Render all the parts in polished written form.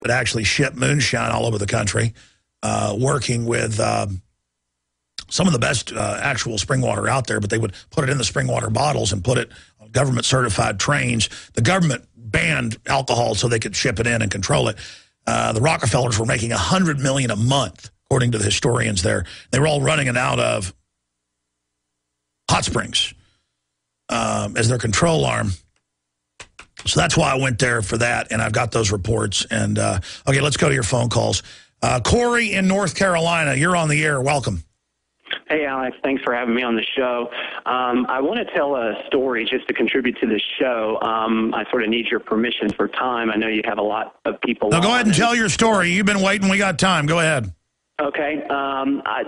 that actually ship moonshine all over the country, working with some of the best actual spring water out there, but they would put it in the spring water bottles and put it on government-certified trains. The government banned alcohol so they could ship it in and control it. The Rockefellers were making $100 million a month, according to the historians there. They were all running it out of hot springs as their control arm. So that's why I went there for that, and I've got those reports. And okay, let's go to your phone calls. Corey in North Carolina, you're on the air. Welcome. Hey, Alex. Thanks for having me on the show. I want to tell a story just to contribute to the show. I sort of need your permission for time. I know you have a lot of people. No, go ahead and tell your story. You've been waiting. We got time. Go ahead. Okay.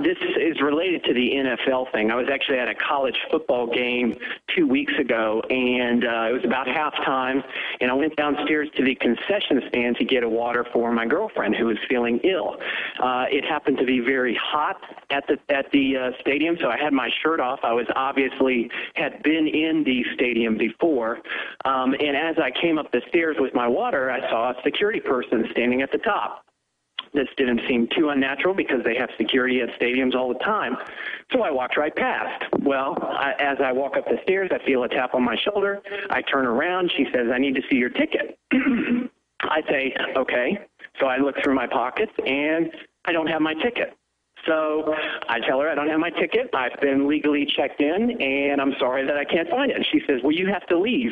This is related to the NFL thing. I was actually at a college football game 2 weeks ago, and it was about halftime, and I went downstairs to the concession stand to get a water for my girlfriend who was feeling ill. It happened to be very hot at the stadium, so I had my shirt off. I was obviously had been in the stadium before, and as I came up the stairs with my water, I saw a security person standing at the top. This didn't seem too unnatural because they have security at stadiums all the time. So I walked right past. Well, as I walk up the stairs, I feel a tap on my shoulder. I turn around. She says, "I need to see your ticket." I say, "Okay." So I look through my pockets, and I don't have my ticket. So I tell her I don't have my ticket. I've been legally checked in, and I'm sorry that I can't find it. And she says, "Well, you have to leave."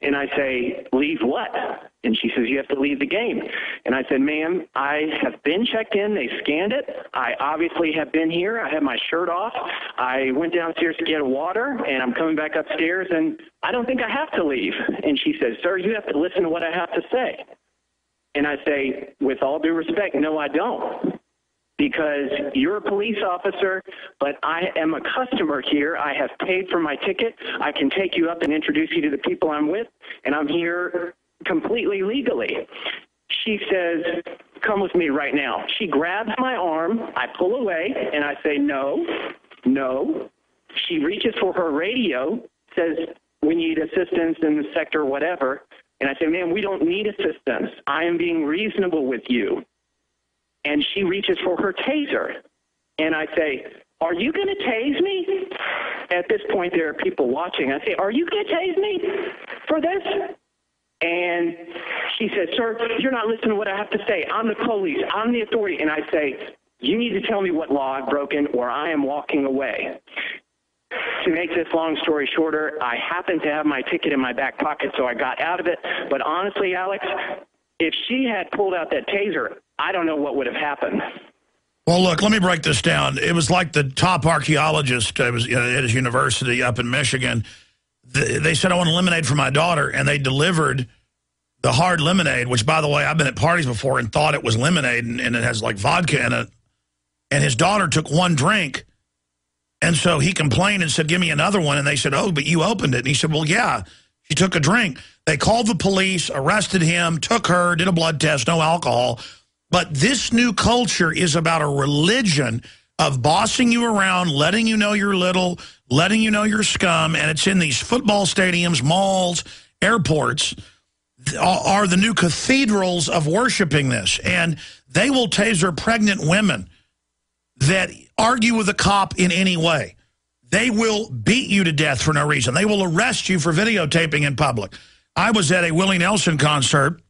And I say, "Leave what?" And she says, "You have to leave the game." And I said, "Ma'am, I have been checked in. They scanned it. I obviously have been here. I have my shirt off. I went downstairs to get water, and I'm coming back upstairs, and I don't think I have to leave." And she says, "Sir, you have to listen to what I have to say." And I say, with all due respect, no, I don't. Because you're a police officer, but I am a customer here. I have paid for my ticket. I can take you up and introduce you to the people I'm with, and I'm here completely legally. She says, "Come with me right now." She grabs my arm. I pull away, and I say, "No, no." She reaches for her radio, says, "We need assistance in the sector, whatever." And I say, "Ma'am, we don't need assistance. I am being reasonable with you." And she reaches for her taser. And I say, "Are you going to tase me?" At this point, there are people watching. I say, "Are you going to tase me for this?" And she says, "Sir, you're not listening to what I have to say. I'm the police. I'm the authority." And I say, "You need to tell me what law I've broken, or I am walking away." To make this long story shorter, I happened to have my ticket in my back pocket, so I got out of it. But honestly, Alex, if she had pulled out that taser, I don't know what would have happened. Well, look, let me break this down. It was like the top archaeologist at his university up in Michigan. They said, "I want lemonade for my daughter," and they delivered the hard lemonade, which, by the way, I've been at parties before and thought it was lemonade, and it has, like, vodka in it. And his daughter took one drink, and so he complained and said, "Give me another one." And they said, "Oh, but you opened it." And he said, "Well, yeah, she took a drink." They called the police, arrested him, took her, did a blood test, no alcohol. But this new culture is about a religion of bossing you around, letting you know you're little, letting you know you're scum, and it's in these football stadiums, malls, airports, are the new cathedrals of worshiping this. And they will taser pregnant women that argue with a cop in any way. They will beat you to death for no reason. They will arrest you for videotaping in public. I was at a Willie Nelson concert.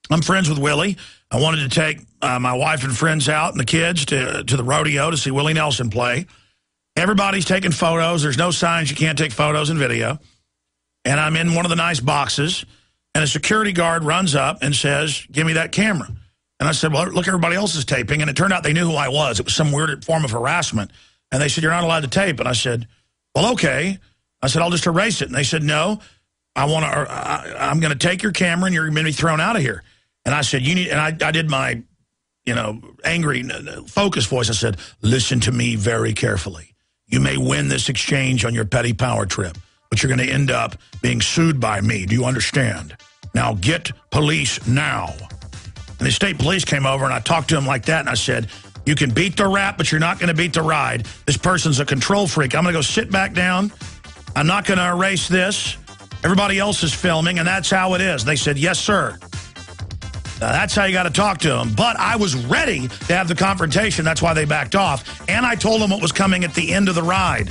I'm friends with Willie. I wanted to take my wife and friends out and the kids to the rodeo to see Willie Nelson play. Everybody's taking photos. There's no signs you can't take photos and video. And I'm in one of the nice boxes, and a security guard runs up and says, "Give me that camera." And I said, "Well, look, everybody else is taping." And it turned out they knew who I was. It was some weird form of harassment. And they said, "You're not allowed to tape." And I said, "Well, okay." I said, "I'll just erase it." And they said, "No, I'm going to take your camera and you're going to be thrown out of here." And I said, "You need," and I did my, angry focus voice. I said, "Listen to me very carefully. You may win this exchange on your petty power trip, but you're going to end up being sued by me. Do you understand? Now get police now." And the state police came over, and I talked to him like that, and I said, "You can beat the rap, but you're not going to beat the ride. This person's a control freak. I'm going to go sit back down. I'm not going to erase this. Everybody else is filming, and that's how it is." They said, "Yes, sir." That's how you got to talk to them. But I was ready to have the confrontation. That's why they backed off. And I told them what was coming at the end of the ride.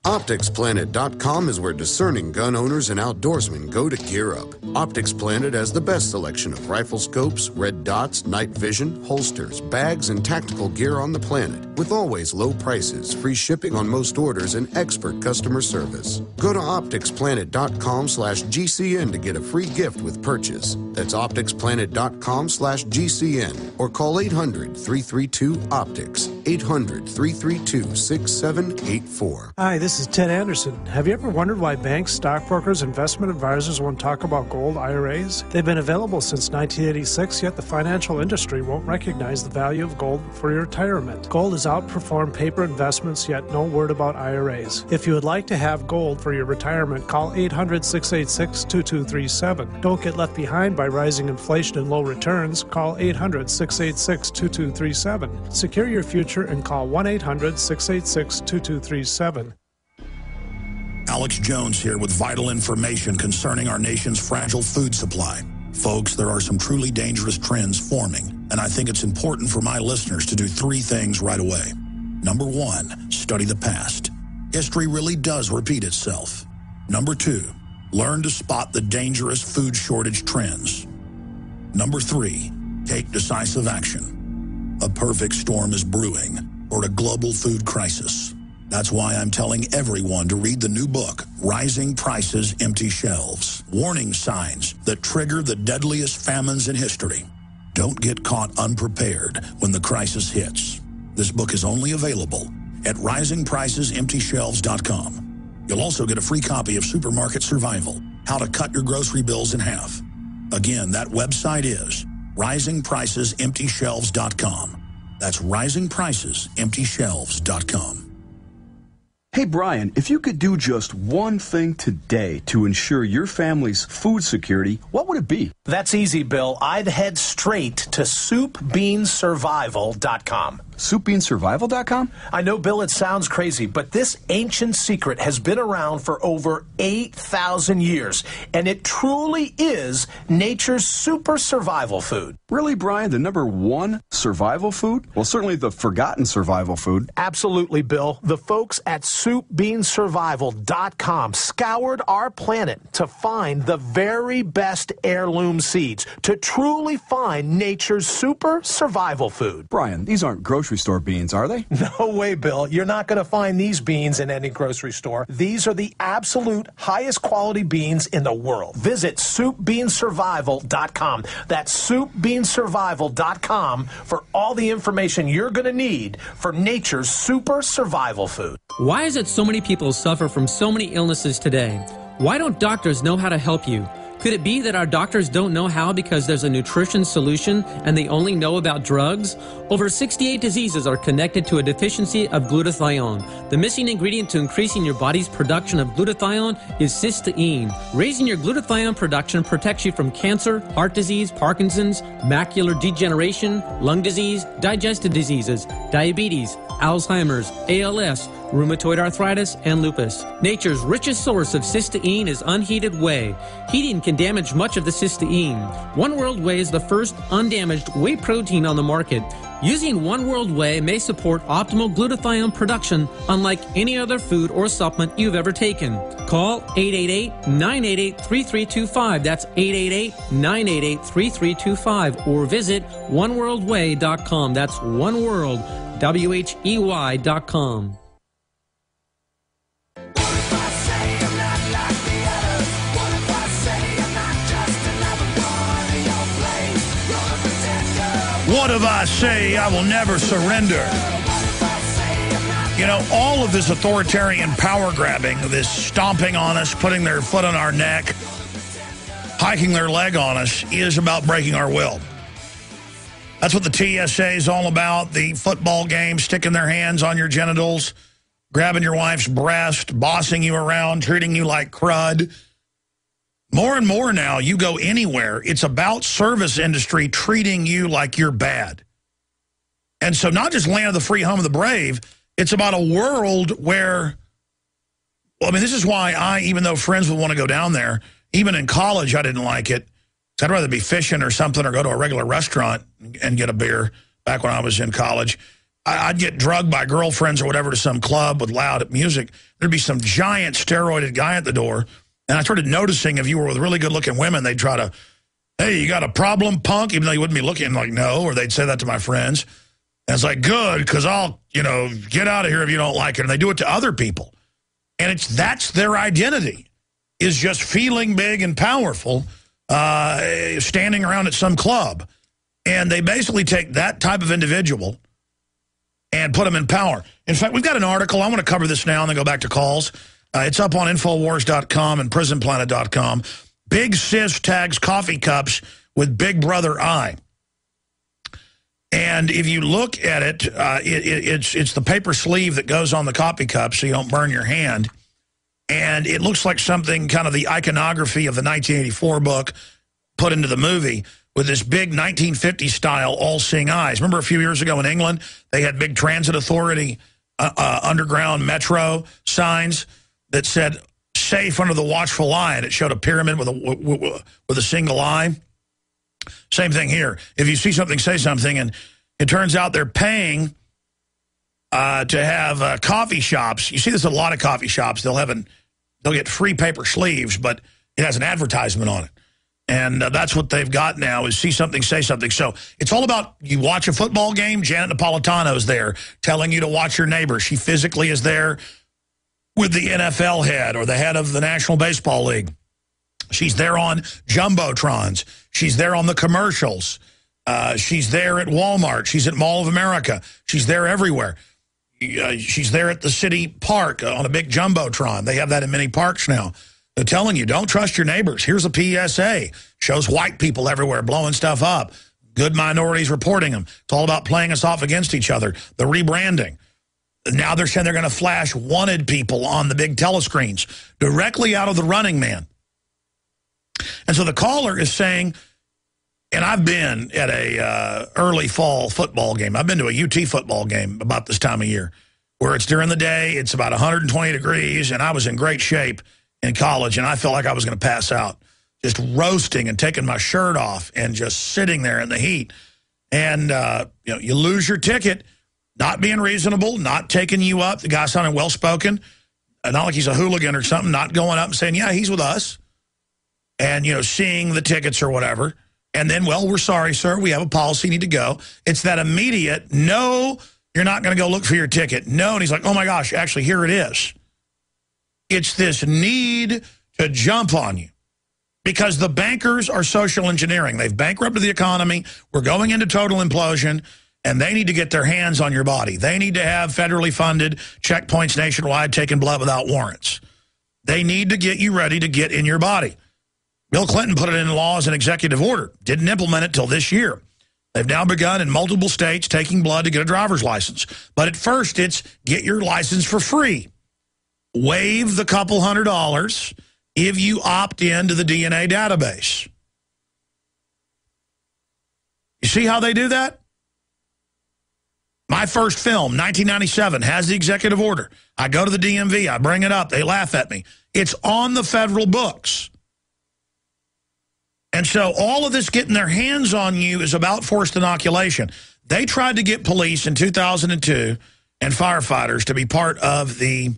OpticsPlanet.com is where discerning gun owners and outdoorsmen go to gear up. Optics Planet has the best selection of rifle scopes, red dots, night vision, holsters, bags, and tactical gear on the planet, with always low prices, free shipping on most orders, and expert customer service. Go to OpticsPlanet.com/GCN to get a free gift with purchase. That's OpticsPlanet.com/GCN or call 800-332-OPTICS, 800-332-6784. Hi, this is Ted Anderson. Have you ever wondered why banks, stockbrokers, investment advisors won't talk about gold IRAs? They've been available since 1986, yet the financial industry won't recognize the value of gold for your retirement. Gold has outperformed paper investments, yet no word about IRAs. If you would like to have gold for your retirement, call 800-686-2237. Don't get left behind by rising inflation and low returns. Call 800-686-2237. Secure your future and call 1-800-686-2237. Alex Jones here with vital information concerning our nation's fragile food supply. Folks, there are some truly dangerous trends forming, and I think it's important for my listeners to do three things right away. Number one, study the past. History really does repeat itself. Number two, learn to spot the dangerous food shortage trends. Number three, take decisive action. A perfect storm is brewing for a global food crisis. That's why I'm telling everyone to read the new book, Rising Prices, Empty Shelves. Warning signs that trigger the deadliest famines in history. Don't get caught unprepared when the crisis hits. This book is only available at risingpricesemptyshelves.com. You'll also get a free copy of Supermarket Survival, How to Cut Your Grocery Bills in Half. Again, that website is risingpricesemptyshelves.com. That's risingpricesemptyshelves.com. Hey, Brian, if you could do just one thing today to ensure your family's food security, what would it be? That's easy, Bill. I'd head straight to soupbeansurvival.com. Soupbeansurvival.com? I know, Bill, it sounds crazy, but this ancient secret has been around for over 8,000 years, and it truly is nature's super survival food. Really, Brian? The number one survival food? Well, certainly the forgotten survival food. Absolutely, Bill. The folks at soupbeansurvival.com scoured our planet to find the very best heirloom seeds, to truly find nature's super survival food. Brian, these aren't grocery store beans, are they? No way, Bill. You're not going to find these beans in any grocery store. These are the absolute highest quality beans in the world. Visit soupbeansurvival.com. That's soupbeansurvival.com for all the information you're going to need for nature's super survival food. Why is it so many people suffer from so many illnesses today? Why don't doctors know how to help you? Could it be that our doctors don't know how because there's a nutrition solution and they only know about drugs? Over 68 diseases are connected to a deficiency of glutathione. The missing ingredient to increasing your body's production of glutathione is cysteine. Raising your glutathione production protects you from cancer, heart disease, Parkinson's, macular degeneration, lung disease, digestive diseases, diabetes, Alzheimer's, ALS, rheumatoid arthritis, and lupus. Nature's richest source of cysteine is unheated whey. Heating can damage much of the cysteine. One World Whey is the first undamaged whey protein on the market. Using One World Whey may support optimal glutathione production unlike any other food or supplement you've ever taken. Call 888-988-3325. That's 888-988-3325. Or visit oneworldwhey.com. That's oneworld, WHEY.com. What if I say I will never surrender? You know, all of this authoritarian power grabbing, this stomping on us, putting their foot on our neck, hiking their leg on us, is about breaking our will. That's what the TSA is all about, the football game, sticking their hands on your genitals, grabbing your wife's breast, bossing you around, treating you like crud. More and more now, you go anywhere, it's about service industry treating you like you're bad. And so not just land of the free, home of the brave, it's about a world where, well, I mean, this is why I, even though friends would want to go down there, even in college I didn't like it, So I'd rather be fishing or something or go to a regular restaurant and get a beer back when I was in college. I'd get drugged by girlfriends or whatever to some club with loud music. There'd be some giant steroided guy at the door. And I started noticing if you were with really good-looking women, they'd try to, hey, you got a problem, punk? Even though you wouldn't be looking like, no, or they'd say that to my friends. And it's like, good, because I'll, get out of here if you don't like it. And they do it to other people. And that's their identity, is just feeling big and powerful, standing around at some club. And they basically take that type of individual and put them in power. In fact, we've got an article. I want to cover this now and then go back to calls. It's up on Infowars.com and PrisonPlanet.com. Big Sis tags coffee cups with Big Brother Eye. And if you look at it, it's the paper sleeve that goes on the coffee cup so you don't burn your hand. And it looks like something kind of the iconography of the 1984 book put into the movie with this big 1950s style all-seeing eyes. Remember a few years ago in England, they had big transit authority underground metro signs that said, safe under the watchful eye, and it showed a pyramid with a single eye. Same thing here. If you see something, say something, and it turns out they're paying to have coffee shops. You see this at a lot of coffee shops. They'll get free paper sleeves, but it has an advertisement on it. And that's what they've got now is see something, say something. So it's all about you watch a football game, Janet Napolitano's there telling you to watch your neighbor. She physically is there with the NFL head or the head of the National Baseball League. She's there on Jumbotrons. She's there on the commercials. She's there at Walmart. She's at Mall of America. She's there everywhere. She's there at the city park on a big Jumbotron. They have that in many parks now. They're telling you, don't trust your neighbors. Here's a PSA. Shows white people everywhere blowing stuff up. Good minorities reporting them. It's all about playing us off against each other. The rebranding. Now they're saying they're going to flash wanted people on the big telescreens directly out of the Running Man. And so the caller is saying, and I've been at a early fall football game. I've been to a UT football game about this time of year where it's during the day, it's about 120 degrees, and I was in great shape in college, and I felt like I was going to pass out, just roasting and taking my shirt off and just sitting there in the heat. And, you lose your ticket. Not being reasonable, not taking you up. The guy sounding well-spoken, not like he's a hooligan or something, not going up and saying, yeah, he's with us. And, seeing the tickets or whatever. And then, well, we're sorry, sir. We have a policy. You need to go. It's that immediate, no, you're not going to go look for your ticket. No, and he's like, oh, my gosh, actually, here it is. It's this need to jump on you. Because the bankers are social engineering. They've bankrupted the economy. We're going into total implosion. And they need to get their hands on your body. They need to have federally funded checkpoints nationwide taking blood without warrants. They need to get you ready to get in your body. Bill Clinton put it in law as an executive order. Didn't implement it till this year. They've now begun in multiple states taking blood to get a driver's license. But at first, it's get your license for free. Waive the couple $100 if you opt into the DNA database. You see how they do that? My first film, 1997, has the executive order. I go to the DMV. I bring it up. They laugh at me. It's on the federal books. And so all of this getting their hands on you is about forced inoculation. They tried to get police in 2002 and firefighters to be part of the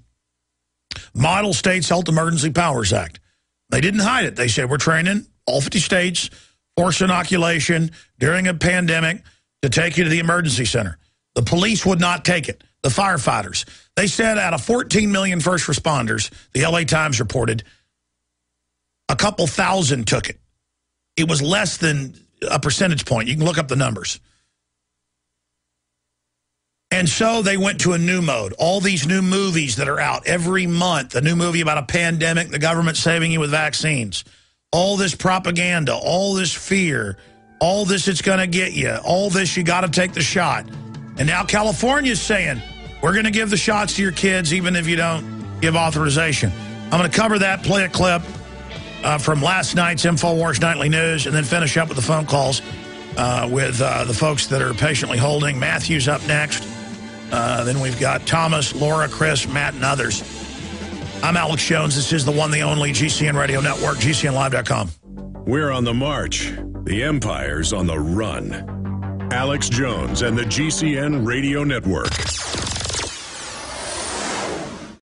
Model States Health Emergency Powers Act. They didn't hide it. They said, we're training all 50 states, forced inoculation during a pandemic to take you to the emergency center. The police would not take it. The firefighters. They said out of 14 million first responders, the LA Times reported, a couple thousand took it. It was less than a percentage point. You can look up the numbers. And so they went to a new mode. All these new movies that are out every month, a new movie about a pandemic, the government saving you with vaccines, all this propaganda, all this fear, all this it's going to get you, all this you got to take the shot. And now California's saying, we're going to give the shots to your kids even if you don't give authorization. I'm going to cover that, play a clip from last night's InfoWars Nightly News, and then finish up with the phone calls with the folks that are patiently holding. Matthew's up next. Then we've got Thomas, Laura, Chris, Matt, and others. I'm Alex Jones. This is the one, the only GCN Radio Network, GCNlive.com. We're on the march. The empire's on the run. Alex Jones and the GCN Radio Network.